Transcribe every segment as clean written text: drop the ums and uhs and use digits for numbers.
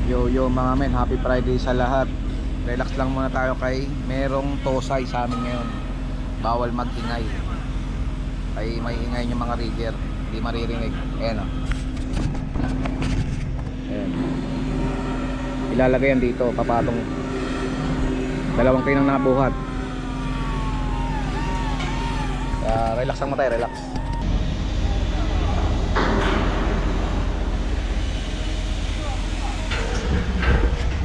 Yo yo mga men, happy Friday sa lahat. Relax lang muna tayo kay merong tosay sa amin ngayon. Bawal magingay. Ay may ingay yung mga rigger, hindi maririnig. Ayan o. Ayan. Ilalagay yan dito, papatong. Dalawang pinang nabuhat. Relax lang mo tayo, relax.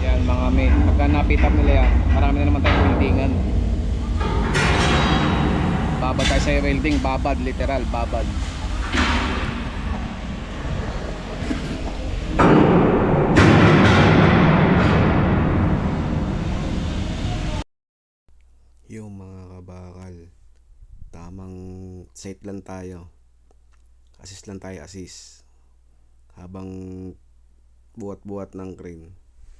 Yan mga men, pagka napitap nila yan, marami na naman tayong weldingan. Babad tayo sa welding, babad, literal, babad. Yung mga kabakal, tamang set lang tayo. Assist lang tayo, assist. Habang buhat-buhat ng crane.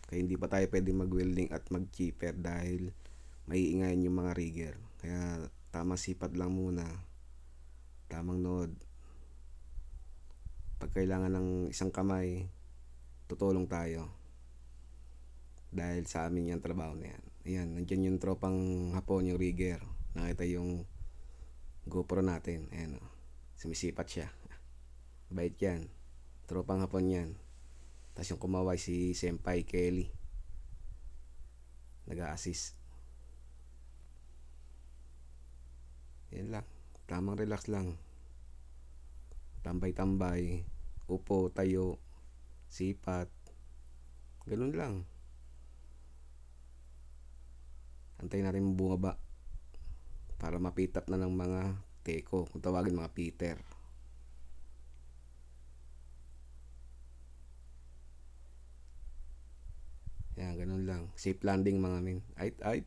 Kaya hindi pa tayo pwede mag-welding at mag-chipper dahil maiingayin yung mga rigger. Kaya tamang sipat lang muna. Tamang nod. Pag kailangan ng isang kamay, tutulong tayo. Dahil sa amin yung trabaho na yan. Ayan, nandyan yung tropang hapon, yung rigger. Nakita yung GoPro natin. Ayan o. Sumisipat siya. Bait yan. Tropang hapon yan. Tapos yung kumaway si Senpai Kelly. Nag-a-assist. Yan lang. Tamang relax lang. Tambay-tambay. Upo, tayo. Sipat. Ganun lang. Antayin natin bumaba. Para mapitap na ng mga teko. Kung tawagin mga Peter. Yan, ganun lang. Safe landing mga min. Ay.